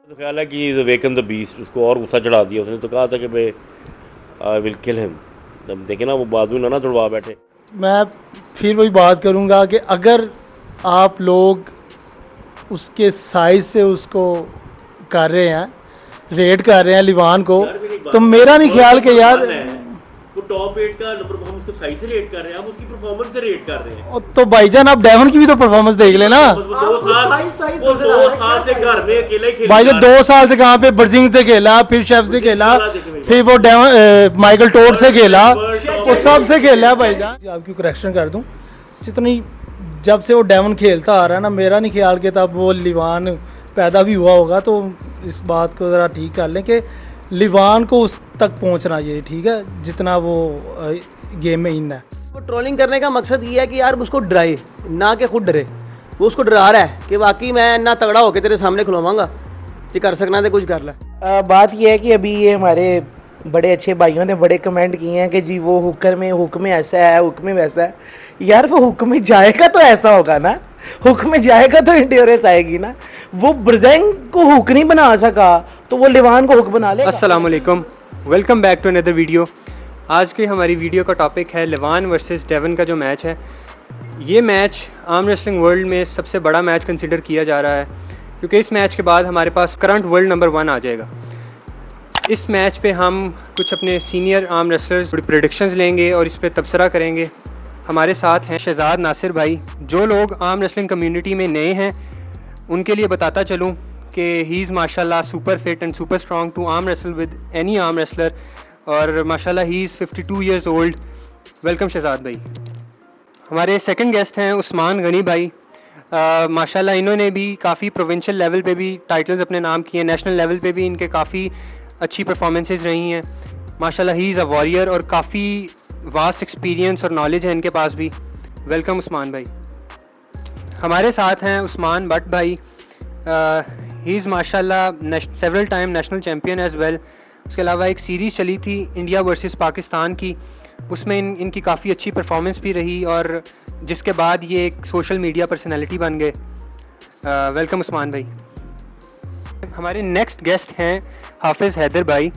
तो ख्याल है कि अवेकन द बीस्ट, उसको और गुस्सा चढ़ा दिया। उसने तो कहा था कि भाई आई विल किल हिम। जब देखे ना वो बाजू ना छुड़वा बैठे। मैं फिर वही बात करूँगा कि अगर आप लोग उसके साइज से उसको कर रहे हैं, रेट कर रहे हैं लिवान को, तो मेरा नहीं ख्याल कि यार वो टॉप 8 का नंबर, हम उसको सही से रेट कर रहे हैं, हम उसकी परफॉर्मेंस से रेट कर रहे हैं। तो भाईजान आप डेवन की भी तो परफॉर्मेंस देख लेना। वो 2 साल से घर में अकेले ही खेल भाईजान 2 साल से कहाँ पे बर्जिंग से खेला, फिर शेफ से खेला, फिर वो माइकल टोड से खेला, वो सब से खेला भाईजान। आपकी करेक्शन कर दूं, जितनी जब से वो डेवन खेलता आ रहा है ना, मेरा नहीं ख्याल कि तब वो लिवान पैदा भी हुआ होगा। तो इस बात को ज़रा ठीक कर लें कि लिवान को उस तक पहुंचना चाहिए, ठीक है, जितना वो गेम में इन है। वो ट्रोलिंग करने का मकसद ये है कि यार उसको डराए ना, कि खुद डरे। वो उसको डरा रहा है कि वाकई मैं ना तगड़ा होकर तेरे सामने खुलवाऊंगा, ये कर सकना तो कुछ कर ले। बात ये है कि अभी ये हमारे बड़े अच्छे भाइयों ने बड़े कमेंट किए हैं कि जी वो हुक्म में ऐसा है, हुक्म में वैसा है। यार वो हुक्म में जाएगा तो ऐसा होगा ना, हुक्म में जाएगा तो इंड्योरेंस आएगी ना। वो ब्रजेंग को हुक नहीं बना सका तो वो लिवान को हुक बना लेगा। अस्सलाम वालेकुम, welcome back to another video. आज की हमारी वीडियो का टॉपिक है लिवान वर्सेस डेवन का जो मैच है। ये मैच आर्म रेसलिंग वर्ल्ड में सबसे बड़ा मैच कंसिडर किया जा रहा है, क्योंकि इस मैच के बाद हमारे पास करंट वर्ल्ड नंबर 1 आ जाएगा। इस मैच पे हम कुछ अपने सीनियर आर्म रेसलर्स थोड़ी प्रेडिक्शंस लेंगे और इस पे तबसरा करेंगे। हमारे साथ हैं शहजाद नासिर भाई। जो लोग आर्म रेसलिंग कम्युनिटी में नए हैं उनके लिए बताता चलूँ कि ही इज़ माशाल्लाह super fit and super strong to arm wrestle with any arm wrestler, और माशाल्लाह he is 52 years old. Welcome Shahzad भाई। हमारे सेकंड गेस्ट हैं उस्मान गनी भाई। माशाल्लाह इन्होंने भी काफ़ी प्रोविंशियल लेवल पे भी टाइटल्स अपने नाम किए, नेशनल लेवल पे भी इनके काफ़ी अच्छी परफॉर्मेंसेस रही हैं। माशाल्लाह ही इज़ अ वॉरियर और काफ़ी वास्ट एक्सपीरियंस और नॉलेज है इनके पास भी। वेलकम उस्मान भाई। हमारे साथ हैं उस्मान भट्ट भाई। ही इज़ माशाल्लाह several time national champion as well. उसके अलावा एक सीरीज़ चली थी इंडिया वर्सेस पाकिस्तान की, उसमें इनकी काफ़ी अच्छी परफॉर्मेंस भी रही और जिसके बाद ये एक सोशल मीडिया पर्सनैलिटी बन गए। वेलकम उस्मान भाई। हमारे नेक्स्ट गेस्ट हैं हाफिज़ हैदर भाई।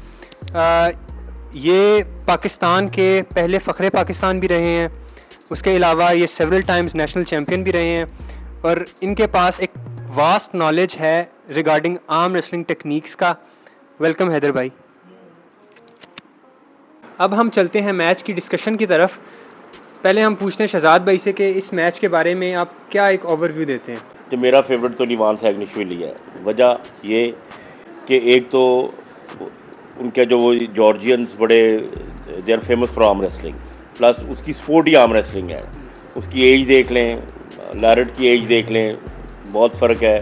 ये पाकिस्तान के पहले फ़ख्रे पाकिस्तान भी रहे हैं, उसके अलावा ये सेवरल टाइम्स नेशनल चैम्पियन भी रहे हैं और इनके पास एक वास्ट नॉलेज है रिगार्डिंग आर्म रेसलिंग टेक्निक्स का। वेलकम हैदर भाई। अब हम चलते हैं मैच की डिस्कशन की तरफ। पहले हम पूछते हैं शहजाद भाई से कि इस मैच के बारे में आप क्या एक ओवरव्यू देते हैं। तो मेरा फेवरेट तो लिवान सैग्निशविली है। वजह ये कि एक तो उनके जो वो जॉर्जियंस बड़े they are famous for arm wrestling, plus उसकी स्पोर्ट ही आर्म रेसलिंग है। उसकी एज देख लें, लैरेट की एज देख लें, बहुत फ़र्क है।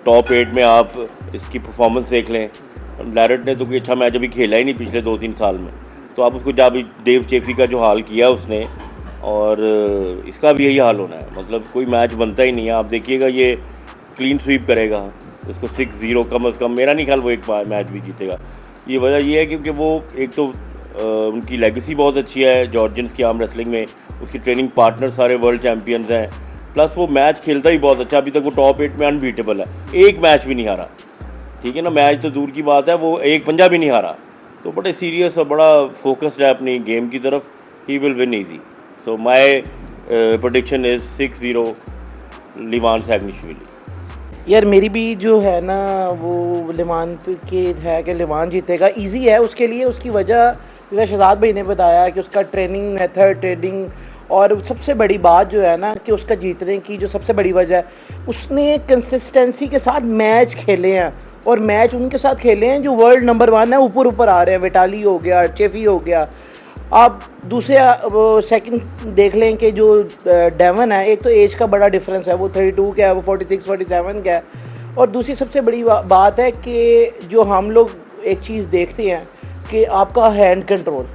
टॉप 8 में आप इसकी परफॉर्मेंस देख लें। लैरेट ने तो कोई अच्छा मैच अभी खेला ही नहीं पिछले 2-3 साल में, तो आप उसको जब डेव चेफी का जो हाल किया उसने, और इसका भी यही हाल होना है। मतलब कोई मैच बनता ही नहीं है। आप देखिएगा ये क्लीन स्वीप करेगा, उसको 6-0 कम अज़ कम, मेरा नहीं ख्याल वो एक मैच भी जीतेगा। ये वजह ये है क्योंकि वो एक तो उनकी लेगेसी बहुत अच्छी है जॉर्जियंस की आर्म रेसलिंग में, उसकी ट्रेनिंग पार्टनर सारे वर्ल्ड चैम्पियंस हैं, प्लस वो मैच खेलता ही बहुत अच्छा। अभी तक वो टॉप 8 में अनबीटेबल है, एक मैच भी नहीं हारा, ठीक है ना। मैच तो दूर की बात है, वो एक पंजा भी नहीं हारा। तो बड़े सीरियस और बड़ा फोकस्ड है अपनी गेम की तरफ। He will win easy. So my prediction is 6-0 लिवान सैग्निशविली। यार मेरी भी जो है ना वो लिवान के है कि लिवान जीतेगा। इजी है उसके लिए, उसकी वजह जैसे शहजाद भाई ने बताया कि उसका ट्रेनिंग मेथड, ट्रेनिंग, और सबसे बड़ी बात जो है ना कि उसका जीतने की जो सबसे बड़ी वजह है, उसने कंसिस्टेंसी के साथ मैच खेले हैं, और मैच उनके साथ खेले हैं जो वर्ल्ड नंबर 1 है, ऊपर आ रहे हैं। विटाली हो गया, चेफी हो गया। आप दूसरे सेकंड देख लें कि जो डेवन है, एक तो एज का बड़ा डिफरेंस है, वो 32 का है, वो 46-47 का है। और दूसरी सबसे बड़ी बात है कि जो हम लोग एक चीज़ देखते हैं कि आपका हैंड कंट्रोल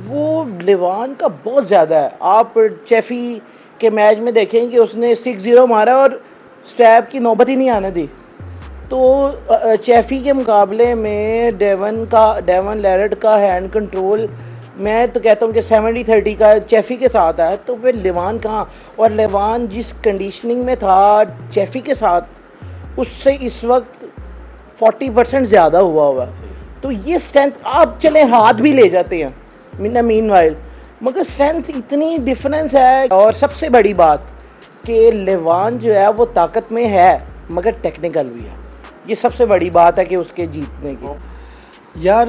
वो लिवान का बहुत ज़्यादा है। आप चेफी के मैच में देखें कि उसने 6-0 मारा और स्टैप की नौबत ही नहीं आने दी। तो चेफी के मुकाबले में डेवन लैरेट का हैंड कंट्रोल मैं तो कहता हूँ कि 70-30 का चेफी के साथ है। तो फिर लिवान कहाँ, और लिवान जिस कंडीशनिंग में था चेफी के साथ, उससे इस वक्त 40% ज़्यादा हुआ है। तो ये स्ट्रेंथ आप चले हाथ भी ले जाते हैं मीन वाइल, मगर स्ट्रेंथ इतनी डिफरेंस है। और सबसे बड़ी बात कि लेवान जो है वो ताकत में है मगर टेक्निकल भी है, ये सबसे बड़ी बात है कि उसके जीतने की। यार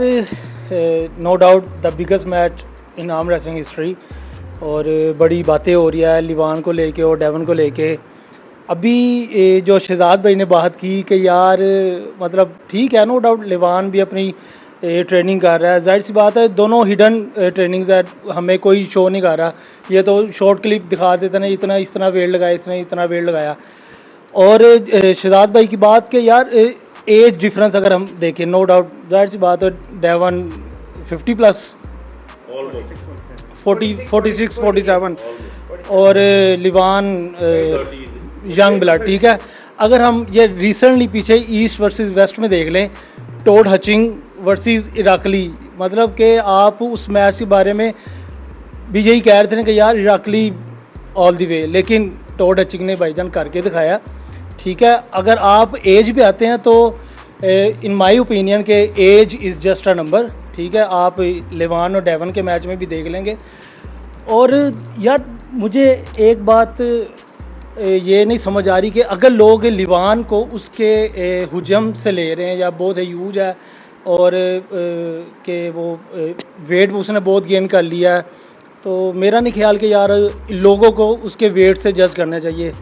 no doubt the biggest match in arm wrestling history, और बड़ी बातें हो रही है लिवान को लेके और डेवन को लेके। अभी जो शहजाद भाई ने बात की कि यार मतलब ठीक है, नो डाउट लिवान भी अपनी ट्रेनिंग कर रहा है, जाहिर सी बात है दोनों हिडन ट्रेनिंग्स है, हमें कोई शो नहीं कर रहा। ये तो शॉर्ट क्लिप दिखा देते ना, इतना इतना वेट लगाया, इसने इतना वेट लगाया। और शहजाद भाई की बात कि यार एज डिफरेंस अगर हम देखें, नो डाउट जाहिर सी बात है डेवन 50+ 46 47 और लिवान यंग ब्लड, ठीक है। अगर हम ये रिसेंटली पीछे ईस्ट वर्सेस वेस्ट में देख लें, टोड हचिंग वर्सेस इराकली, मतलब कि आप उस मैच के बारे में भी यही कह रहे थे ना कि यार इराकली ऑल द वे, लेकिन टोड हचिंग ने भाईजान करके दिखाया, ठीक है। अगर आप एज पे आते हैं तो इन माय ओपिनियन के age is just a number, ठीक है। आप लिवान और डेवन के मैच में भी देख लेंगे। और यार मुझे एक बात ये नहीं समझ आ रही कि अगर लोग लिवान को उसके हुजम से ले रहे हैं या बहुत ह्यूज है और कि वो वेट उसने बहुत गेन कर लिया है, तो मेरा नहीं ख्याल कि यार लोगों को उसके वेट से जज करना चाहिए।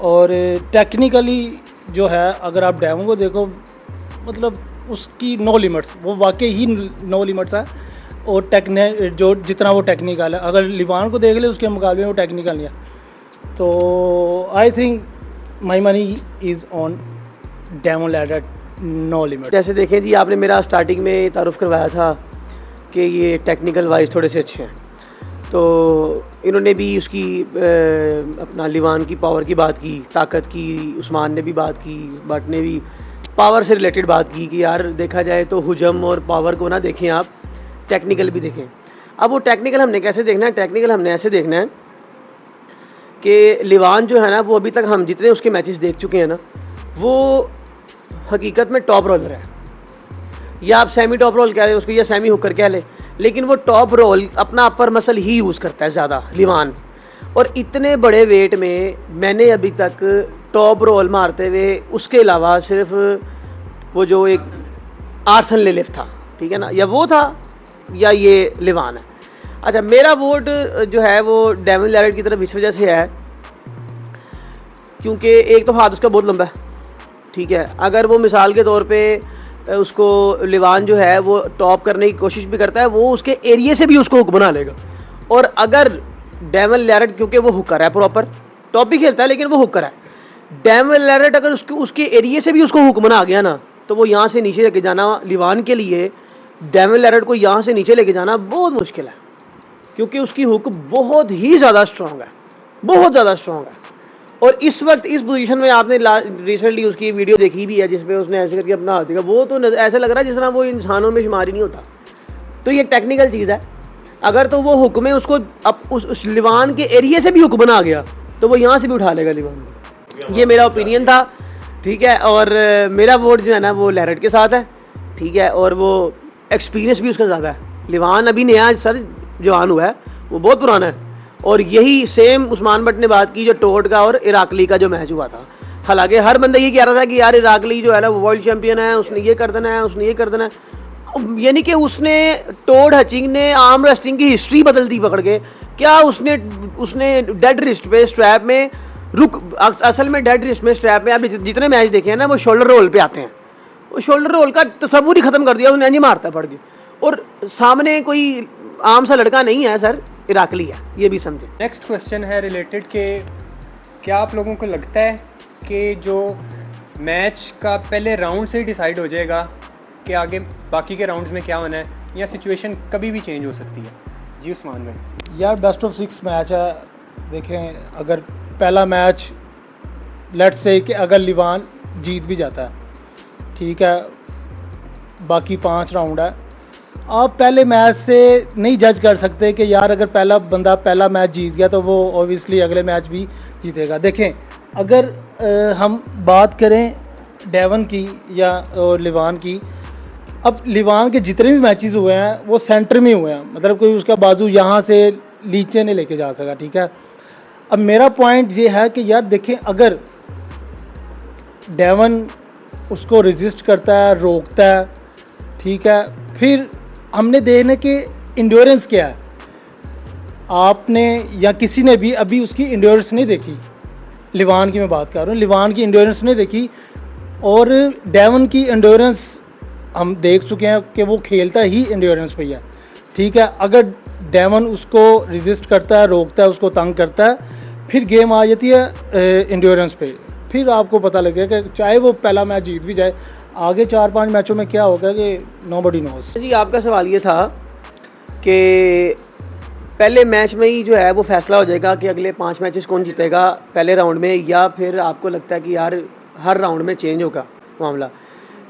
और टेक्निकली जो है अगर आप डेवन को देखो, मतलब उसकी नो लिमिट्स, वो वाकई ही नो लिमिट्स है। और जो जितना वो टेक्निकल है, अगर लिवान को देख ले उसके मुकाबले में वो टेक्निकल नहीं है। तो I think my money is on Devon Larratt, no limit. जैसे देखें जी, आपने मेरा स्टार्टिंग में तारुफ करवाया था कि ये टेक्निकल वाइज थोड़े से अच्छे हैं, तो इन्होंने भी उसकी अपना लिवान की पावर की बात की, ताकत की, उस्मान ने भी बात की, बट ने भी पावर से रिलेटेड बात की कि यार देखा जाए तो हुजम और पावर को ना देखें आप, टेक्निकल भी देखें। अब वो टेक्निकल हमने कैसे देखना है? टेक्निकल हमने ऐसे देखना है कि लिवान जो है ना, वो अभी तक हम जितने उसके मैचेस देख चुके हैं ना, वो हकीकत में टॉप रोलर है, या आप सेमी टॉप रोल कह रहे हैं उसको, या सेमी हुकर कह लें, लेकिन वो टॉप रोल अपना अपर मसल ही यूज़ करता है ज़्यादा लिवान। और इतने बड़े वेट में मैंने अभी तक टॉप रोल मारते हुए उसके अलावा सिर्फ वो जो एक आर्सन लेलिफ था, ठीक है ना, या वो था या ये लिवान है। अच्छा, मेरा वोट जो है वो डेवन लैरेट की तरफ इस वजह से है क्योंकि एक तो हाथ उसका बहुत लंबा है, ठीक है। अगर वो मिसाल के तौर पे उसको लिवान जो है वो टॉप करने की कोशिश भी करता है, वो उसके एरिए से भी उसको हुक बना लेगा। और अगर डेवन लैरेट, क्योंकि वो हुकर है, प्रॉपर टॉप भी खेलता है लेकिन वो हुकर है, डेवन लैरेट अगर उसके एरिए से भी उसको हुक बना गया ना, तो वो यहाँ से नीचे लेके जाना लिवान के लिए, डेवन लैरेट को यहाँ से नीचे लेके जाना बहुत मुश्किल है, क्योंकि उसकी हुक बहुत ही ज़्यादा स्ट्रॉन्ग है, बहुत ज़्यादा स्ट्रॉन्ग है। और इस वक्त इस पोजीशन में आपने रिसेंटली उसकी वीडियो देखी भी है जिसमें उसने ऐसे करके अपना हाथ दिया, वो तो ऐसा लग रहा है जिस तरह वो इंसानों में शुमार ही नहीं होता। तो ये टेक्निकल चीज़ है। अगर तो वो हुक में उसको अब उस लिवान के एरिया से भी हुक बना गया तो वो यहाँ से भी उठा लेगा लिवान को। ये मेरा ओपिनियन था, ठीक है। और मेरा वोट जो है ना वो लैरेट के साथ है, ठीक है। और वो एक्सपीरियंस भी उसका ज़्यादा है। लिवान अभी नया सर जवान हुआ है, वो बहुत पुराना है। और यही सेम उस्मान बट ने बात की जो टोड का और इराकली का जो मैच हुआ था। हालांकि हर बंदा ये कह रहा था कि यार इराकली जो है ना वो वर्ल्ड चैम्पियन है, उसने ये कर देना है, उसने ये कर देना है। यानी कि उसने टोड हचिंग ने आर्म रेसलिंग की हिस्ट्री बदल दी पकड़ के। क्या उसने डेड रिस्ट पे स्ट्रैप में असल में डेड रिस्ट में स्ट्रैप में आप जितने मैच देखे हैं ना वो शोल्डर रोल पे आते हैं, वो शोल्डर रोल का तस्वुर ही खत्म कर दिया उसने, नहीं मारता पड़ के। और सामने कोई आम सा लड़का नहीं है सर, इराकली है, ये भी समझे। नेक्स्ट क्वेश्चन है रिलेटेड के क्या आप लोगों को लगता है कि जो मैच का पहले राउंड से ही डिसाइड हो जाएगा कि आगे बाकी के राउंड्स में क्या होना है, या सिचुएशन कभी भी चेंज हो सकती है? जी उस्मान भाई। यार बेस्ट ऑफ 6 मैच है। देखें, अगर पहला मैच लेट्स से कि अगर लिवान जीत भी जाता है, ठीक है, बाकी 5 राउंड है, आप पहले मैच से नहीं जज कर सकते कि यार अगर पहला मैच जीत गया तो वो ऑब्वियसली अगले मैच भी जीतेगा। देखें, अगर हम बात करें डेवन की या लिवान की, अब लिवान के जितने भी मैचेस हुए हैं वो सेंटर में हुए हैं, मतलब कोई उसका बाजू यहाँ से नीचे नहीं लेके जा सका, ठीक है। अब मेरा पॉइंट ये है कि यार देखें, अगर डेवन उसको रेजिस्ट करता है, रोकता है, ठीक है, फिर हमने देखना कि इंड्योरेंस क्या है। आपने या किसी ने भी अभी उसकी इंड्योरेंस नहीं देखी, लिवान की मैं बात कर रहा हूँ, लिवान की इंड्योरेंस नहीं देखी, और डेवन की इंड्योरेंस हम देख चुके हैं कि वो खेलता ही इंड्योरेंस पे है, ठीक है। अगर डेवन उसको रेजिस्ट करता है, रोकता है, उसको तंग करता है, फिर गेम आ जाती है इंड्योरेंस पे। फिर आपको पता लगेगा कि चाहे वो पहला मैच जीत भी जाए, आगे 4-5 मैचों में क्या होगा कि नोबडी नोस। जी आपका सवाल ये था कि पहले मैच में ही जो है वो फैसला हो जाएगा कि अगले 5 मैचेस कौन जीतेगा पहले राउंड में, या फिर आपको लगता है कि यार हर राउंड में चेंज होगा मामला।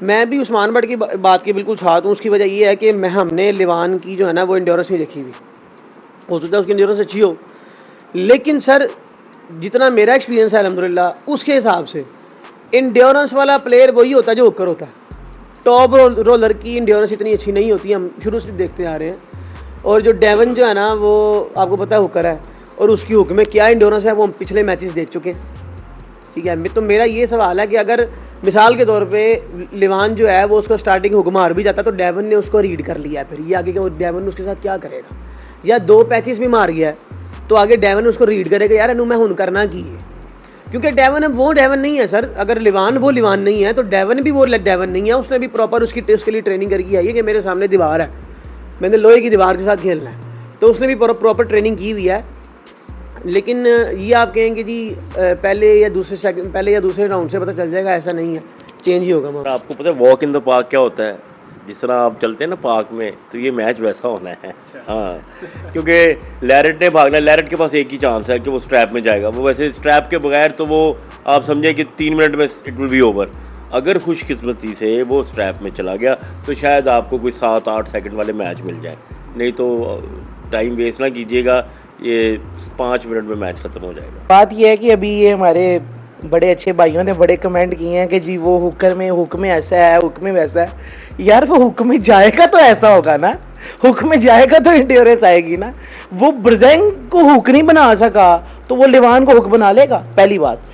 मैं भी उस्मान बट की बात की बिल्कुल साथ हूँ। उसकी वजह ये है कि हमने लिवान की जो है ना वो इंड्योरेंस नहीं देखी हुई, हो सकता है उसकी इंड्योरेंस अच्छी हो, लेकिन सर जितना मेरा एक्सपीरियंस है अल्हम्दुलिल्लाह उसके हिसाब से इंड्योरेंस वाला प्लेयर वही होता है जो हुकर होता है। टॉप रोलर की इंड्योरेंस इतनी अच्छी नहीं होती, हम शुरू से देखते आ रहे हैं। और जो डेवन जो है ना वो आपको पता है हुकर है, और उसकी हुक में क्या इंड्योरेंस है वो हम पिछले मैचेस देख चुके हैं, ठीक है। तो मेरा ये सवाल है कि अगर मिसाल के तौर पे लिवान जो है वो उसको स्टार्टिंग हुक मार भी जाता तो डेवन ने उसको रीड कर लिया, फिर ये आगे कि डेवन उसके साथ क्या करेगा, या 2 पैचेस भी मार गया है तो आगे डेवन उसको रीड करेगा, यार अनु मैं हुन करना की है, क्योंकि डेवन अब वो डेवन नहीं है सर। अगर लिवान वो लिवान नहीं है तो डेवन भी वो डेवन नहीं है। उसने भी प्रॉपर उसके लिए ट्रेनिंग करके आई है कि मेरे सामने दीवार है, मैंने लोहे की दीवार के साथ खेलना है, तो उसने भी प्रॉपर ट्रेनिंग की हुई है। लेकिन ये आप कहेंगे जी पहले या दूसरे राउंड से पता चल जाएगा, ऐसा नहीं है, चेंज ही होगा। आपको पता है वॉक इन द पार्क क्या होता है? जिस तरह आप चलते हैं ना पार्क में, तो ये मैच वैसा होना है। हाँ, क्योंकि लैरेट ने भागना, लैरेट के पास एक ही चांस है कि वो स्ट्रैप में जाएगा। वो वैसे स्ट्रैप के बगैर तो वो आप समझे कि 3 मिनट में इट विल बी ओवर। अगर खुशकिस्मती से वो स्ट्रैप में चला गया तो शायद आपको कोई 7-8 सेकंड वाले मैच मिल जाए, नहीं तो टाइम वेस्ट ना कीजिएगा, ये 5 मिनट में मैच ख़त्म हो जाएगा। बात ये है कि अभी ये हमारे बड़े अच्छे भाइयों ने बड़े कमेंट किए हैं कि जी वो हुक में ऐसा है, हुक में वैसा है। यार वो हुक में जाएगा तो ऐसा होगा ना, हुक में जाएगा तो इंड्योरेंस आएगी ना। वो ब्रजेंग को हुक नहीं बना सका तो वो लिवान को हुक बना लेगा। पहली बात,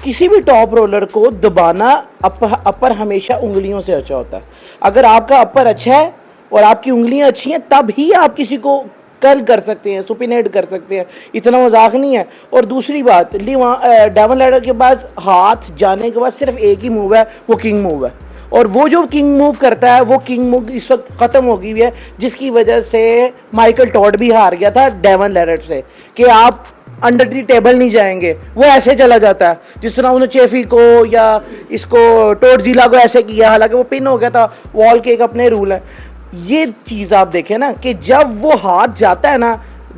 किसी भी टॉप रोलर को दबाना अपर हमेशा उंगलियों से अच्छा होता है। अगर आपका अपर अच्छा है और आपकी उंगलियां अच्छी हैं तब ही आप किसी को कर्ल कर सकते हैं, सुपिनेट कर सकते हैं, इतना मजाक नहीं है। और दूसरी बात, डेवन लैडर के पास हाथ जाने के बाद सिर्फ एक ही मूव है, वो किंग मूव है, और वो जो किंग मूव करता है वो किंग मूव इस वक्त ख़त्म हो गई है, जिसकी वजह से माइकल टॉड भी हार गया था डेवन लैडर से कि आप अंडर दी टेबल नहीं जाएंगे। वो ऐसे चला जाता है जिस तरह उन्होंने चेफी को या इसको टोडजिला को ऐसे किया, हालांकि वो पिन हो गया था, वॉल के एक अपने रूल है। ये चीज़ आप देखें ना कि जब वो हाथ जाता है ना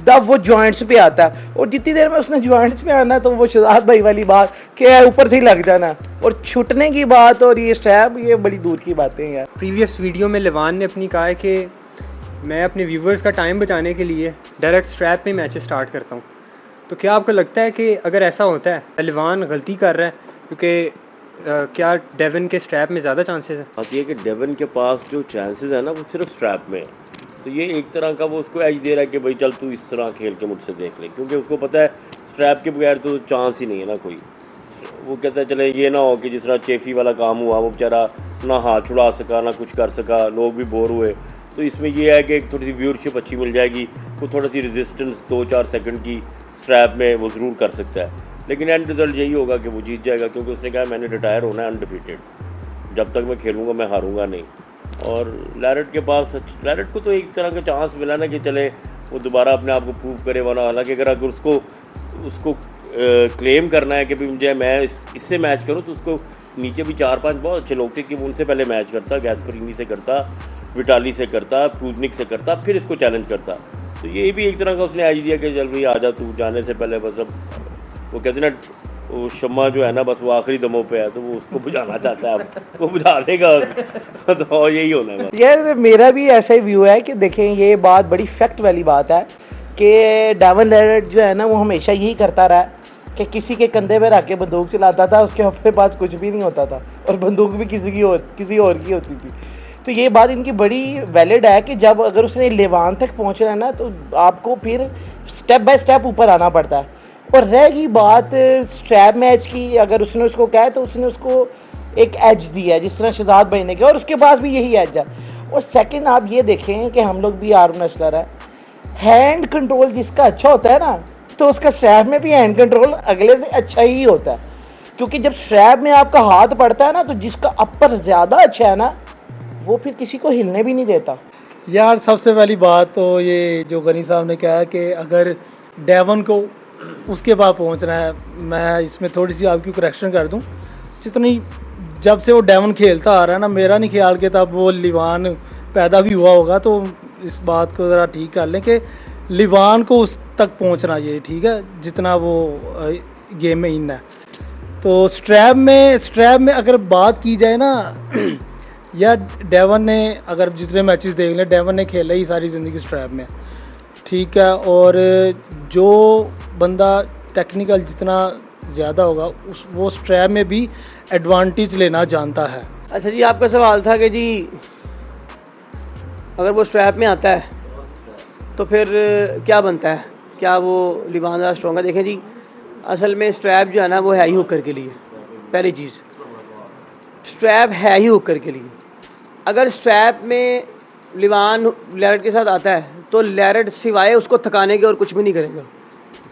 तब वो जॉइंट्स पे आता है, और जितनी देर में उसने जॉइंट्स पे आना तो वो शहजाद भाई वाली बात कि ऊपर से ही लग जाना, और छुटने की बात और ये स्टैप, ये बड़ी दूर की बातें हैं यार। प्रीवियस वीडियो में लिवान ने अपनी कहा है कि मैं अपने व्यूवर्स का टाइम बचाने के लिए डायरेक्ट स्ट्रैप में मैचेस स्टार्ट करता हूँ। तो क्या आपको लगता है कि अगर ऐसा होता है लिवान गलती कर रहा है, क्योंकि क्या डेवन के स्ट्रैप में ज़्यादा चांसेस है? बात ये है कि डेवन के पास जो चांसेस है ना वो सिर्फ स्ट्रैप में है, तो ये एक तरह का वो उसको एज दे रहा है कि भाई चल तू इस तरह खेल के मुझसे देख ले, क्योंकि उसको पता है स्ट्रैप के बगैर तो चांस ही नहीं है ना कोई। वो कहता है चले ये ना हो कि जिस तरह चेफी वाला काम हुआ, वो बेचारा ना हाथ छुड़ा सका ना कुछ कर सका, लोग भी बोर हुए। तो इसमें ये है कि एक थोड़ी सी व्यूअरशिप अच्छी मिल जाएगी, वो थोड़ी सी रेजिस्टेंस 2-4 सेकंड की स्ट्रैप में वो ज़रूर कर सकता है, लेकिन एंड रिजल्ट यही होगा कि वो जीत जाएगा, क्योंकि उसने कहा मैंने रिटायर होना है अनडिफीटेड, जब तक मैं खेलूँगा मैं हारूंगा नहीं। और लैरेट के पास, लैरेट को तो एक तरह का चांस मिला ना कि चले वो दोबारा अपने आप को प्रूव करे, वरना हालांकि अगर उसको क्लेम करना है कि भी मुझे मैं इससे मैच करूं, तो उसको नीचे भी 4-5 बहुत अच्छे लोग थे कि वो उनसे पहले मैच करता, गैस्परिनी से करता, विटाली से करता, प्रूजनिक से करता, फिर इसको चैलेंज करता। तो ये भी एक तरह का उसने आज दिया कि चल भाई आजा तू, जाने से पहले बस अब वो कहते ना वो शम्मा जो है ना बस वो आखिरी दमों पे है, तो वो उसको बुझाना चाहता है, अब वो बुझा देगा तो यही होना है। यार मेरा भी ऐसा ही व्यू है कि देखें ये बात बड़ी फैक्ट वाली बात है कि डेवन लैरेट जो है ना वो हमेशा यही करता रहा है कि किसी के कंधे पे रख के बंदूक चलाता था, उसके अपने पास कुछ भी नहीं होता था और बंदूक भी किसी और की होती थी। तो ये बात इनकी बड़ी वैलिड है कि जब अगर उसने लेवान तक पहुंचना है ना, तो आपको फिर स्टेप बाय स्टेप ऊपर आना पड़ता है। और रहेगी बात स्ट्रैप मैच की, अगर उसने उसको कहा तो उसने उसको एक एज दिया है जिस तरह शहजाद भाई ने किया, और उसके पास भी यही एज है। और सेकंड आप ये देखें कि हम लोग भी आर्म रेसलर है, हैंड कंट्रोल जिसका अच्छा होता है ना, तो उसका स्ट्रैप में भी हैंड कंट्रोल अगले से अच्छा ही होता है। क्योंकि जब स्ट्रैप में आपका हाथ पड़ता है ना, तो जिसका अपर ज़्यादा अच्छा है ना, वो फिर किसी को हिलने भी नहीं देता। यार सबसे पहली बात तो ये जो गनी साहब ने कहा कि अगर डेवन को उसके पास पहुंचना है, मैं इसमें थोड़ी सी आपकी करेक्शन कर दूं। जितनी जब से वो डेवन खेलता आ रहा है ना, मेरा नहीं ख्याल कि तब वो लिवान पैदा भी हुआ होगा। तो इस बात को ज़रा ठीक कर लें कि लिवान को उस तक पहुंचना ये ठीक है जितना वो गेम में इन है। तो स्ट्रैप में अगर बात की जाए ना या डेवन ने, अगर जितने मैचेस देख लें, डेवन ने खेला ही सारी ज़िंदगी स्ट्रैप में, ठीक है। और जो बंदा टेक्निकल जितना ज़्यादा होगा वो स्ट्रैप में भी एडवांटेज लेना जानता है। अच्छा जी, आपका सवाल था कि जी अगर वो स्ट्रैप में आता है तो फिर क्या बनता है, क्या वो लिबान ज़्यादा स्ट्रॉन्ग है? देखें जी, असल में स्ट्रैप जो है ना वो है ही हुकर के लिए। पहली चीज़, स्ट्रैप है ही हुकर के लिए। अगर स्ट्रैप में लिबान लैरट के साथ आता है तो लैरट सिवाय उसको थकाने के और कुछ भी नहीं करेगा,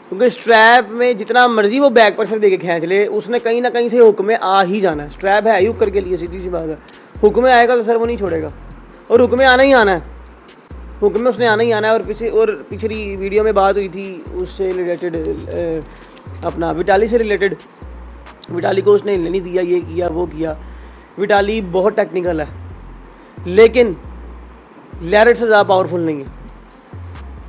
क्योंकि स्ट्रैप में जितना मर्जी वो बैक प्रेशर दे के खींच ले, उसने कहीं ना कहीं से हुक में आ ही जाना है। स्ट्रैप है ही हुक करके लिए, सीधी सी बात है। हुक में आएगा तो सर वो नहीं छोड़ेगा, और हुक में आना ही आना है, हुक में उसने आना ही आना है। और पिछली वीडियो में बात हुई थी उससे रिलेटेड, अपना विटाली से रिलेटेड। विटाली को उसने हिलने नहीं दिया, ये किया वो किया। विटाली बहुत टेक्निकल है, लेकिन लैरट से ज़्यादा पावरफुल नहीं है,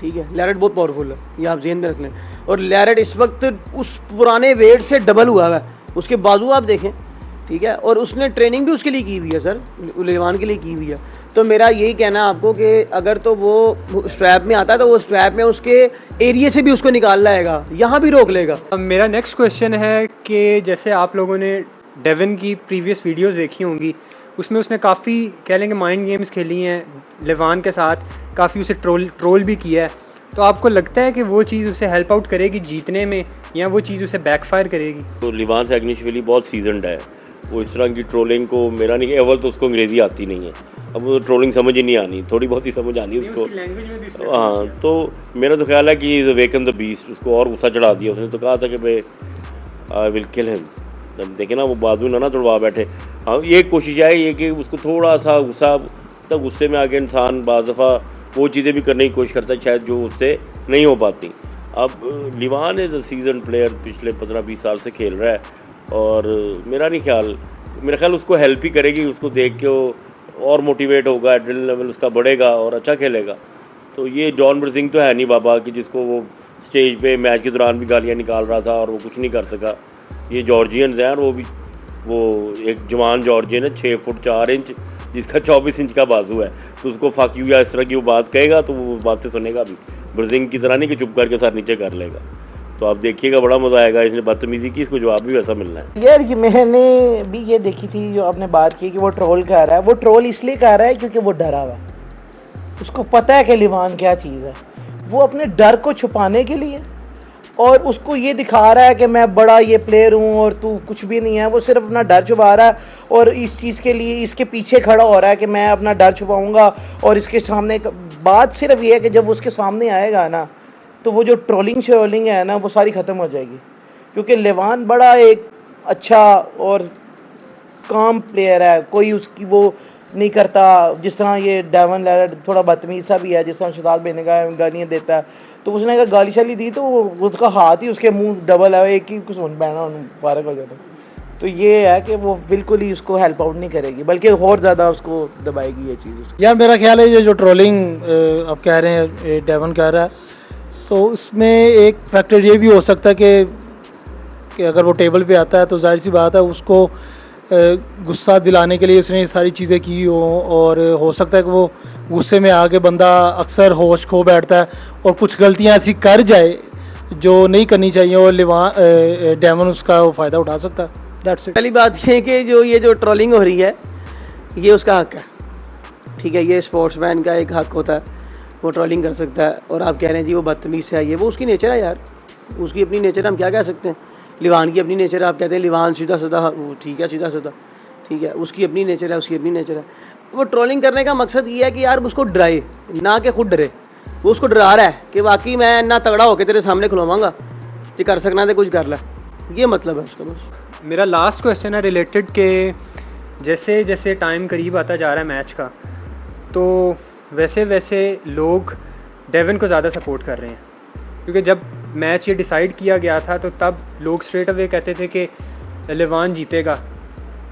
ठीक है। लैरट बहुत पावरफुल है, ये आप ज़हन में रख लें। और लैरट इस वक्त उस पुराने वेट से डबल हुआ है, उसके बाजू आप देखें, ठीक है। और उसने ट्रेनिंग भी उसके लिए की हुई है सर, लेवान के लिए की हुई है। तो मेरा यही कहना है आपको कि अगर तो वो स्ट्रैप में आता है तो वो स्ट्रैप में उसके एरिया से भी उसको निकाल लाएगा, यहाँ भी रोक लेगा। अब मेरा नेक्स्ट क्वेश्चन है कि जैसे आप लोगों ने डेवन की प्रीवियस वीडियोस देखी होंगी, उसमें उसने काफ़ी कह लेंगे माइंड गेम्स खेली हैं लेवान के साथ, काफ़ी उसे ट्रोल भी किया है। तो आपको लगता है कि वो चीज़ उसे हेल्प आउट करेगी जीतने में, या वो चीज़ उसे बैकफायर करेगी? तो लिवान सैग्निशविली बहुत सीजनड है, वो इस तरह की ट्रोलिंग को, मेरा नहीं, अव्वल तो उसको अंग्रेज़ी आती नहीं है, अब वो ट्रोलिंग समझ ही नहीं आनी, थोड़ी बहुत ही समझ आनी है उसको। हाँ, तो मेरा तो ख्याल है कि इज़ अवेकन द बीस्ट, उसको और गुस्सा चढ़ा दिया। उसने तो कहा था कि भाई आई विल किल हिम, जब देखे ना वो बाजू ना तोड़वा बैठे। हाँ, ये कोशिश है ये कि उसको थोड़ा सा गुस्सा, तब गुस्से में आके इंसान बाज़ दफ़ा वो चीज़ें भी करने की कोशिश करता है शायद जो उससे नहीं हो पाती। अब लिवान इज़ अ सीजन प्लेयर, पिछले 15-20 साल से खेल रहा है, और मेरा ख्याल उसको हेल्प ही करेगी, उसको देख के वो और मोटिवेट होगा, एड्रेनलिन लेवल उसका बढ़ेगा और अच्छा खेलेगा। तो ये जॉन ब्रजिंग तो है नहीं बाबा कि जिसको वो स्टेज पे मैच के दौरान भी गालियाँ निकाल रहा था और वो कुछ नहीं कर सका। ये जॉर्जियंस हैं, और वो एक जवान जॉर्जियन है 6 फुट 4 इंच, जिसका 24 इंच का बाजू है, तो उसको फाक यू या इस तरह की वो बात कहेगा तो वो बातें सुनेगा भी। ब्रजिंग की तरह नहीं कि चुप करके सर नीचे कर लेगा। तो आप देखिएगा, बड़ा मज़ा आएगा। इसने बदतमीज़ी की, इसको जवाब भी वैसा मिलना है। यार ये मैंने भी ये देखी थी जो आपने बात की कि वो ट्रोल कर रहा है, वो ट्रोल इसलिए कर रहा है क्योंकि वो डरा हुआ है, उसको पता है कि लिवान क्या चीज़ है। वो अपने डर को छुपाने के लिए और उसको ये दिखा रहा है कि मैं बड़ा ये प्लेयर हूँ और तू कुछ भी नहीं है। वो सिर्फ अपना डर छुपा रहा है, और इस चीज़ के लिए इसके पीछे खड़ा हो रहा है कि मैं अपना डर छुपाऊँगा। और इसके सामने बात सिर्फ ये है कि जब उसके सामने आएगा ना, तो वो जो ट्रोलिंग है ना, वो सारी ख़त्म हो जाएगी। क्योंकि लेवान बड़ा एक अच्छा और काम प्लेयर है, कोई उसकी वो नहीं करता। जिस तरह ये डेवन लैरट थोड़ा बदतमीज़ सा भी है, जिस तरह शहजाद भाई ने गालियाँ देता है, तो उसने अगर गाली शाली दी तो उसका हाथ ही उसके मुंह डबल है, एक ही कुछ सुन पैना फारग हो जाता। तो ये है कि वो बिल्कुल ही उसको हेल्प आउट नहीं करेगी, बल्कि और ज़्यादा उसको दबाएगी ये चीज़। यार मेरा ख्याल है ये जो ट्रोलिंग आप कह रहे हैं डेवन कह रहा है, तो इसमें एक फैक्टर ये भी हो सकता है कि अगर वो टेबल पे आता है तो जाहिर सी बात है उसको गुस्सा दिलाने के लिए उसने सारी चीज़ें की हो, और हो सकता है कि वो गुस्से में आके बंदा अक्सर होश खो बैठता है और कुछ गलतियां ऐसी कर जाए जो नहीं करनी चाहिए और डेवन उसका वो फ़ायदा उठा सकता है। That's it. पहली बात ये कि ये जो ट्रोलिंग हो रही है ये उसका हक है, ठीक है, ये स्पोर्ट्समैन का एक हक होता है, वो ट्रोलिंग कर सकता है। और आप कह रहे हैं जी वो बदतमीज़ से आई है, वो उसकी नेचर है यार, उसकी अपनी नेचर, हम क्या कह सकते हैं। लिवान की अपनी नेचर है, आप कहते हैं लिवान सीधा सीधा, वो ठीक है सीधा सीधा, ठीक है, उसकी अपनी नेचर है, उसकी अपनी नेचर है। वो ट्रोलिंग करने का मकसद ये है कि यार उसको डराए, ना कि खुद डरे। वो उसको डरा रहा है कि वाकई मैं ना तगड़ा होकर तेरे सामने खिलवाऊंगा, कि कर सकना तो कुछ कर ला, ये मतलब है उसका बस। मेरा लास्ट क्वेश्चन है रिलेटेड के जैसे जैसे टाइम करीब आता जा रहा है मैच का, तो वैसे वैसे लोग डेवन को ज़्यादा सपोर्ट कर रहे हैं, क्योंकि जब मैच ये डिसाइड किया गया था तो तब लोग स्ट्रेट अवे कहते थे कि लिवान जीतेगा,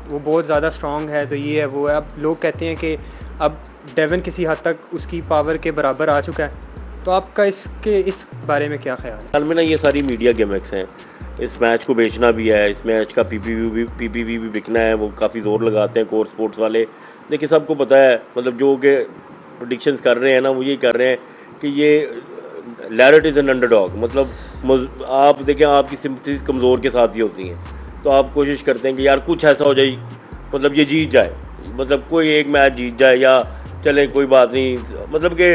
वो बहुत ज़्यादा स्ट्रॉन्ग है, तो ये है वो है। अब लोग कहते हैं कि अब डेवन किसी हद तक उसकी पावर के बराबर आ चुका है, तो आपका इस बारे में क्या ख्याल है? हाल में ना ये सारी मीडिया गिमिक्स हैं, इस मैच को बेचना भी है, इस मैच का पीपीवी भी बिकना है, वो काफ़ी ज़ोर लगाते हैं कोर स्पोर्ट्स वाले। देखिए सबको पता है, मतलब जो कि प्रेडिक्शंस कर रहे हैं ना, वो यही कर रहे हैं कि ये लैरेट इज़ एन अंडरडॉग। मतलब आप देखें, आपकी सिंपैथी कमज़ोर के साथ ही होती हैं, तो आप कोशिश करते हैं कि यार कुछ ऐसा हो जाए, मतलब ये जीत जाए, मतलब कोई एक मैच जीत जाए, या चले कोई बात नहीं, मतलब कि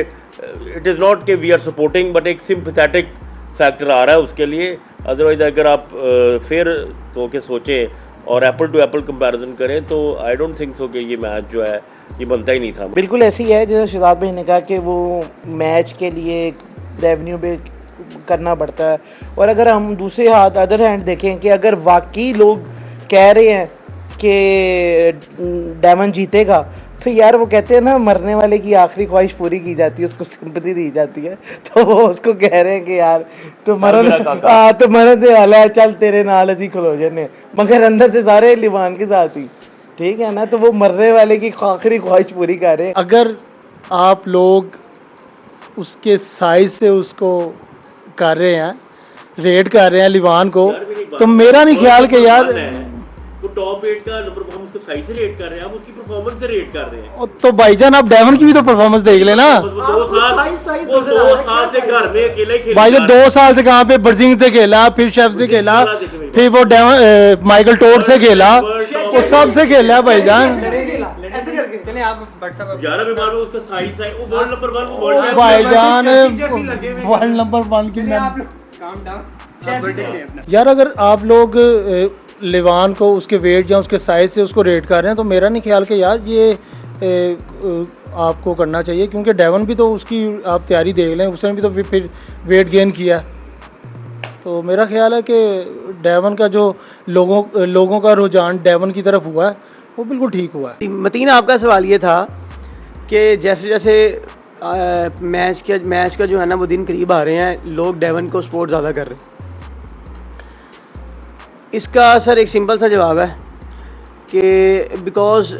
इट इज़ नॉट कि वी आर सपोर्टिंग, बट एक सिंपैथेटिक फैक्टर आ रहा है उसके लिए। अदरवाइज़ अगर आप फेयर तो के सोचें और एप्पल टू एप्पल कंपैरिजन करें तो आई डोंट थिंक सो कि ये मैच जो है ये बनता ही नहीं था। बिल्कुल ऐसे ही है जैसे शहजाद भाई ने कहा कि वो मैच के लिए रेवेन्यू पे करना पड़ता है। और अगर हम दूसरे हाथ अदर हैंड देखें कि अगर वाकई लोग कह रहे हैं कि डेवन जीतेगा, तो यार वो कहते हैं ना, मरने वाले की आखिरी ख्वाहिश पूरी की जाती है, उसको सिंपैथी दी जाती है। तो वो उसको कह रहे हैं कि यार तो मरन से वाला है, चल तेरे नाल असी खलो जने, मगर अंदर से सारे लिवान के साथ ही, ठीक है ना। तो वो मरने वाले की आखिरी ख्वाहिश पूरी कर रहे हैं। अगर आप लोग उसके साइज से उसको कर रहे हैं, रेट कर रहे हैं लिवान को, तो मेरा नहीं ख्याल कि यार वो टॉप 8 का नंबर हम उसको साइज से रेट कर रहे हैं, हम उसकी परफॉर्मेंस से रेट कर रहे हैं। तो भाईजान आप डेवन की भी तो परफॉर्मेंस देख लेना। वो 2 साल से घर में अकेले ही खेल भाईजान 2 साल से कहाँ पे बर्जिंग से खेला, फिर शेफ से खेला, फिर वो माइकल टोड से खेला, वो सब से खेला भाईजान। चलें आप व्हाट्सएप 11 में मालूम उसका साइज है, वो वर्ल्ड नंबर 1 वर्ल्ड भाईजान वर्ल्ड नंबर 1 की काम डाउन यार अगर आप लोग लिवान को उसके वेट या उसके साइज से उसको रेट कर रहे हैं, तो मेरा नहीं ख्याल कि यार ये आपको करना चाहिए, क्योंकि डेवन भी तो उसकी आप तैयारी देख लें, उसने भी तो फिर वेट गेन किया। तो मेरा ख्याल है कि डेवन का जो लोगों का रुझान डेवन की तरफ हुआ है वो बिल्कुल ठीक हुआ है। मतीन, आपका सवाल ये था कि जैसे जैसे मैच का जो है ना वो दिन करीब आ रहे हैं, लोग डेवन को सपोर्ट ज़्यादा कर रहे हैं। इसका सर एक सिंपल सा जवाब है कि because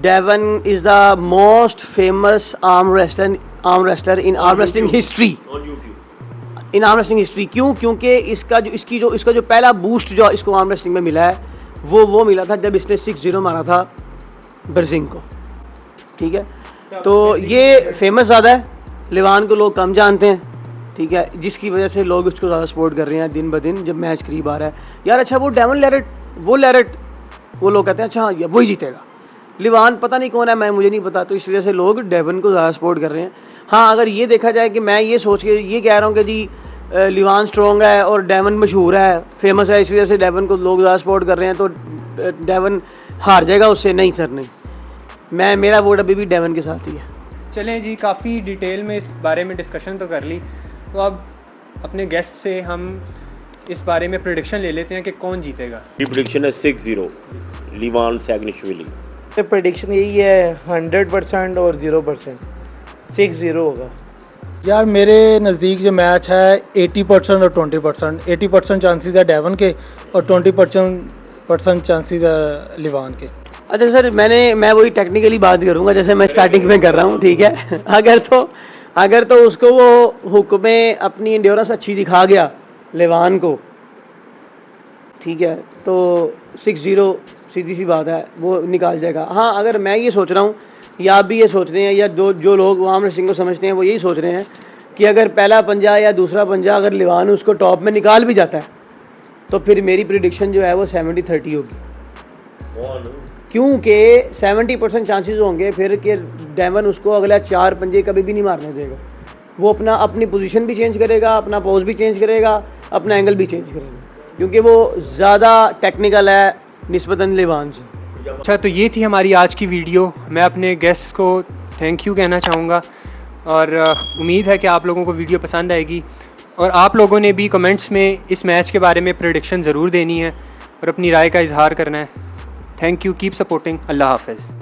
Devon is the most famous arm wrestler in arm wrestling history, in arm wrestling history. क्यों? क्योंकि इसका जो पहला बूस्ट जो इसको आर्म रेसलिंग में मिला है वो मिला था जब इसने 6-0 मारा था बर्जिंग को, ठीक है। तो ये फेमस ज़्यादा है, लिवान को लोग कम जानते हैं, ठीक है, जिसकी वजह से लोग उसको ज़्यादा सपोर्ट कर रहे हैं दिन ब दिन जब मैच करीब आ रहा है। यार अच्छा वो डेवन लैरेट वो लोग कहते हैं अच्छा वही जीतेगा, लिवान पता नहीं कौन है, मुझे नहीं पता, तो इस वजह से लोग डेवन को ज़्यादा सपोर्ट कर रहे हैं। हाँ, अगर ये देखा जाए कि मैं ये सोच के ये कह रहा हूँ कि जी लिवान स्ट्रॉन्ग है और डेवन मशहूर है, फेमस है, इस वजह से डेवन को लोग ज़्यादा सपोर्ट कर रहे हैं, तो डेवन हार जाएगा उससे, नहीं सर नहीं, मेरा वोट अभी भी डेवन के साथ ही है। चलें जी, काफ़ी डिटेल में इस बारे में डिस्कशन तो कर ली, तो अब अपने गेस्ट से हम इस बारे में प्रेडिक्शन ले लेते हैं कि कौन जीतेगा। ये प्रेडिक्शन है 6-0 लिवान सैग्निशविली। तो प्रेडिक्शन यही है 100% और 0%, 6-0 होगा। यार मेरे नज़दीक जो मैच है 80% और 20%, 80% चांसेस है डेवन के और 20% चांसेस है लिवान के। अच्छा सर, मैं वही टेक्निकली बात करूंगा जैसे मैं स्टार्टिंग में कर रहा हूँ, ठीक है। अगर तो उसको वो हुक में अपनी इंड्योरेंस अच्छी दिखा गया लिवान को, ठीक है, तो 6-0 सीधी सी बात है, वो निकाल जाएगा। हाँ, अगर मैं ये सोच रहा हूँ या आप भी ये सोच रहे हैं या जो लोग आर्म रेसलिंग को समझते हैं वो यही सोच रहे हैं कि अगर पहला पंजा या दूसरा पंजा अगर लिवान उसको टॉप में निकाल भी जाता है तो फिर मेरी प्रिडिक्शन जो है वो 70-30 होगी, क्योंकि 70% चांसेस होंगे फिर कि डेवन उसको अगला 4 पंजे कभी भी नहीं मारने देगा। वो अपनी पोजीशन भी चेंज करेगा, अपना पोज भी चेंज करेगा, अपना एंगल भी चेंज करेगा, क्योंकि वो ज़्यादा टेक्निकल है निस्बतन लिवान से। अच्छा, तो ये थी हमारी आज की वीडियो। मैं अपने गेस्ट को थैंक यू कहना चाहूँगा और उम्मीद है कि आप लोगों को वीडियो पसंद आएगी और आप लोगों ने भी कमेंट्स में इस मैच के बारे में प्रेडिक्शन ज़रूर देनी है और अपनी राय का इजहार करना है। Thank you, keep supporting. अल्लाह हाफ़िज़।